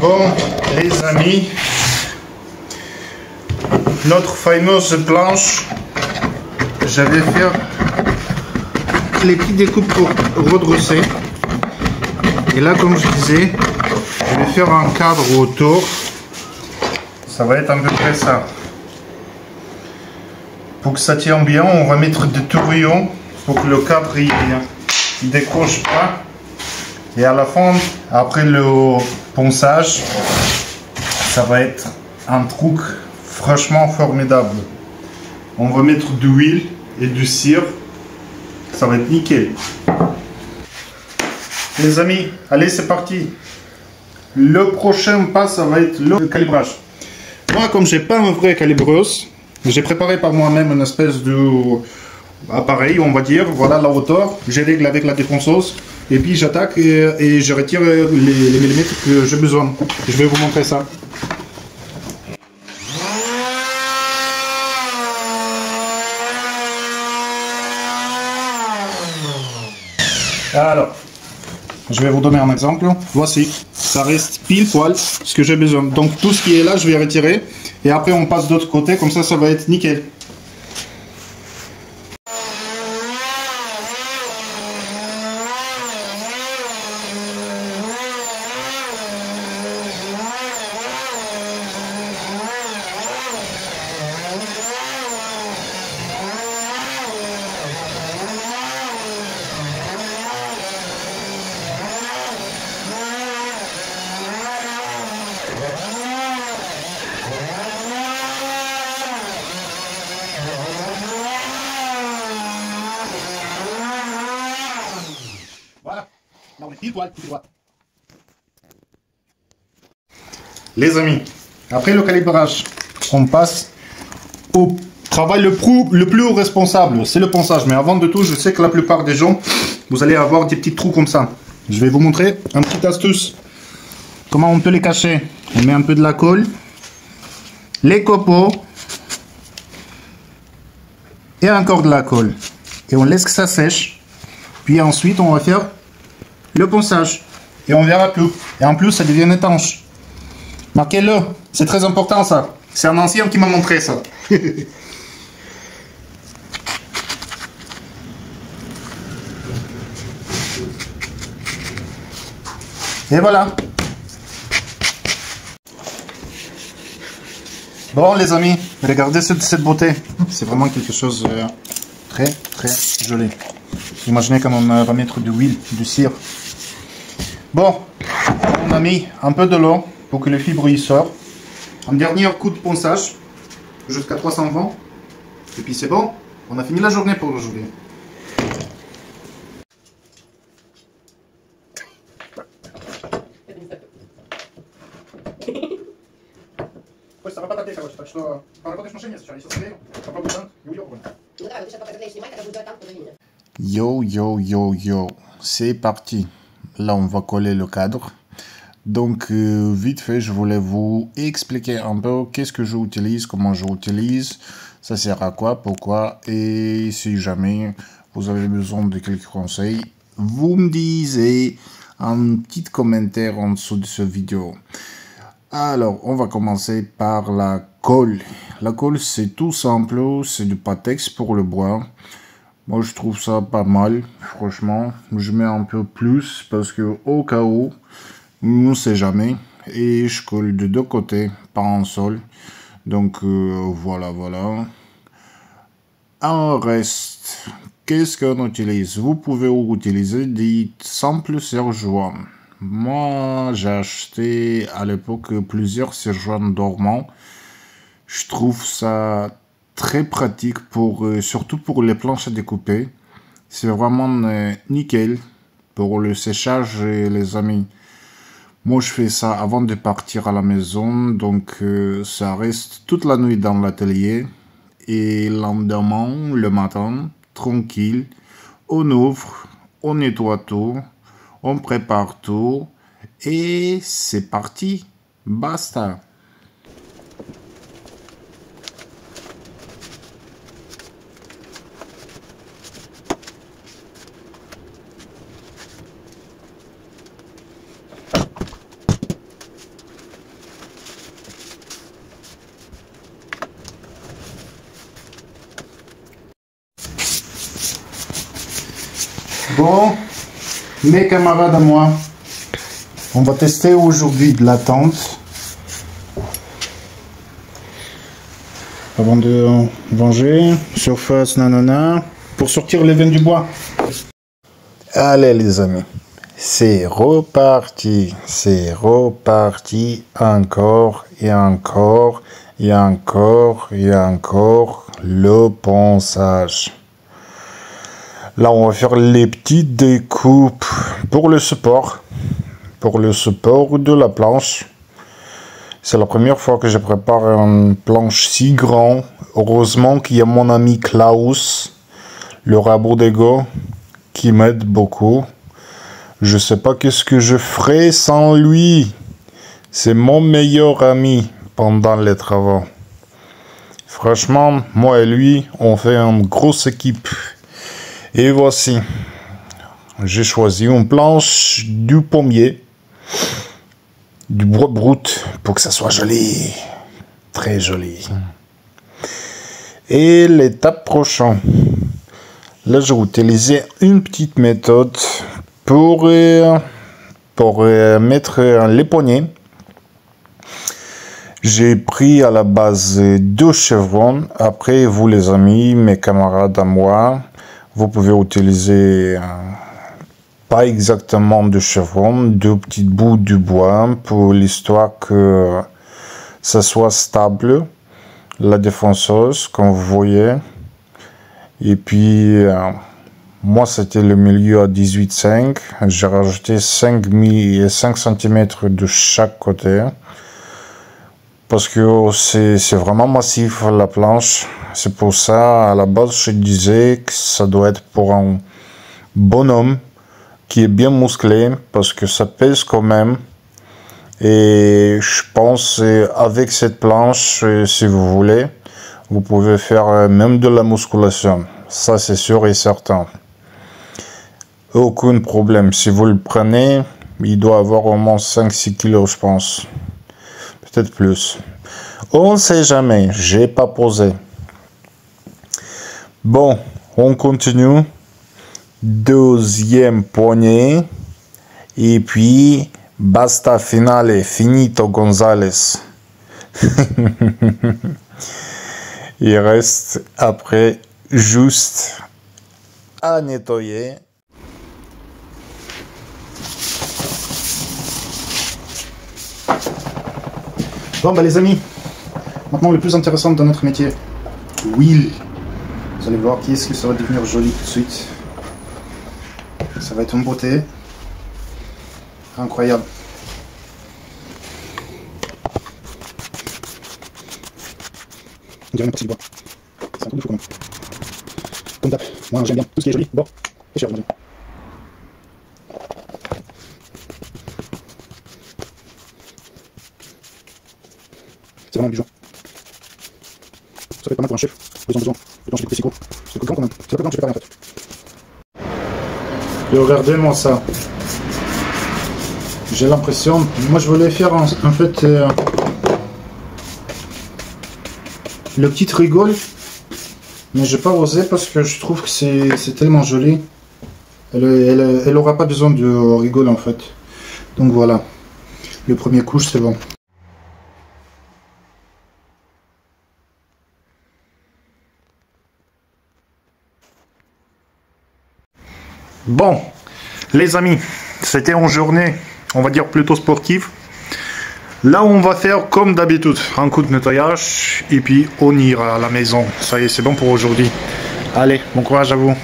Bon, les amis, notre fameuse planche, je vais faire les petites découpes pour redresser. Et là, comme je disais, je vais faire un cadre autour. Ça va être à peu près ça. Pour que ça tienne bien, on va mettre des tourbillons pour que le cadre il décroche pas. Et à la fin, après le ponçage, ça va être un truc franchement formidable. On va mettre de l'huile et du cire. Ça va être nickel. Les amis, allez, c'est parti. Le prochain pas, ça va être le calibrage. Moi, comme j'ai pas un vrai calibreuse, j'ai préparé par moi-même une espèce de appareil, on va dire. Voilà la hauteur. Je règle avec la défonceuse. Et puis j'attaque et je retire les millimètres que j'ai besoin. Je vais vous montrer ça. Alors, je vais vous donner un exemple. Voici, ça reste pile poil ce que j'ai besoin. Donc tout ce qui est là, je vais retirer. Et après, on passe de l'autre côté. Comme ça va être nickel. Voilà, là on est pile poil, tout droit. Les amis, après le calibrage, on passe au travail le plus responsable, c'est le ponçage. Mais avant de tout, je sais que la plupart des gens, vous allez avoir des petits trous comme ça. Je vais vous montrer une petite astuce. Comment on peut les cacher. On met un peu de la colle, les copeaux et encore de la colle. Et on laisse que ça sèche. Puis ensuite, on va faire le ponçage. Et on verra plus. Et en plus, ça devient étanche. Marquez-le. C'est très important, ça. C'est un ancien qui m'a montré ça. Et voilà. Bon, les amis, regardez cette beauté. C'est vraiment quelque chose de très, très joli. Imaginez comme on va mettre de l'huile, du cire. Bon, on a mis un peu de l'eau pour que les fibres y sortent. Un dernier coup de ponçage jusqu'à 320. Et puis c'est bon, on a fini la journée pour aujourd'hui. Ça va pas taper, короче, так что поработаешь в машине сначала, если успею, попробуй танк и уёбывай. Ну давай, лучше пока когда снимай, когда будет делать танк, позови меня. Yo, yo, yo, yo, c'est parti. Là, on va coller le cadre. Donc, vite fait, je voulais vous expliquer un peu qu'est-ce que j'utilise, comment j'utilise, ça sert à quoi, pourquoi, et si jamais vous avez besoin de quelques conseils, vous me disiez un petit commentaire en dessous de cette vidéo. Alors, on va commencer par la colle. La colle, c'est tout simple, c'est du Patex pour le bois. Moi, je trouve ça pas mal, franchement. Je mets un peu plus parce que au cas où, on ne sait jamais. Et je colle de deux côtés, pas en sol. Donc, voilà, voilà. En reste, qu'est-ce qu'on utilise? Vous pouvez utiliser des simples serre-joints. Moi, j'ai acheté à l'époque plusieurs serre-joints dormants. Je trouve ça très pratique, surtout pour les planches à découper. C'est vraiment nickel pour le séchage, les amis. Moi, je fais ça avant de partir à la maison, donc ça reste toute la nuit dans l'atelier. Et le lendemain, le matin, tranquille, on ouvre, on nettoie tout, on prépare tout, et c'est parti, basta. Bon, mes camarades à moi, on va tester aujourd'hui de la tente. Avant de venger, surface nanana, pour sortir les veines du bois. Allez les amis, c'est reparti, encore et encore et encore et encore le ponçage. Là on va faire les petites découpes pour le support de la planche. C'est la première fois que je prépare une planche si grande. Heureusement qu'il y a mon ami Klaus, le rabot d'ego, qui m'aide beaucoup. Je sais pas qu'est-ce que je ferais sans lui. C'est mon meilleur ami pendant les travaux. Franchement, moi et lui, on fait une grosse équipe. Et voici. J'ai choisi une planche du pommier. Du bois brut pour que ça soit joli, très joli. Et l'étape prochaine, là je vais utiliser une petite méthode pour mettre les poignets. J'ai pris à la base 2 chevrons. Après vous les amis, mes camarades à moi, vous pouvez utiliser pas exactement de chevrons, 2 petites bouts de bois pour l'histoire que ça soit stable, la défonceuse comme vous voyez. Et puis moi c'était le milieu à 18,5, j'ai rajouté 5 cm de chaque côté parce que c'est vraiment massif la planche. C'est pour ça à la base je disais que ça doit être pour un bonhomme qui est bien musclé parce que ça pèse quand même. Et je pense avec cette planche, si vous voulez, vous pouvez faire même de la musculation. Ça c'est sûr et certain. Aucun problème. Si vous le prenez, il doit avoir au moins 5-6 kilos je pense. Peut-être plus. On ne sait jamais. J'ai pas posé. Bon, on continue. Deuxième poignée. Et puis, basta finale, finito González. Il reste après juste à nettoyer. Bon bah les amis, maintenant le plus intéressant dans notre métier, l'huile. Vous allez voir qui est-ce que ça va devenir joli tout de suite. Ça va être une beauté incroyable. On dirait un petit bois. C'est un truc de fou quand même. Comme d'hab. Moi j'aime bien tout ce qui est joli, beau et cher. C'est vraiment du genre. Ça fait pas mal pour un chef. Ils ont besoin de plancher de Pessico. C'est plus grand quand même. C'est la plus grande que j'ai préparée en fait. Et regardez-moi ça. J'ai l'impression, moi je voulais faire en fait le petit rigole, mais j'ai pas osé parce que je trouve que c'est tellement joli. Elle aura pas besoin de rigole en fait. Donc voilà, le premier couche c'est bon. Bon, les amis, c'était une journée, on va dire plutôt sportive. Là, on va faire comme d'habitude, un coup de nettoyage et puis on ira à la maison. Ça y est, c'est bon pour aujourd'hui. Allez, bon courage à vous.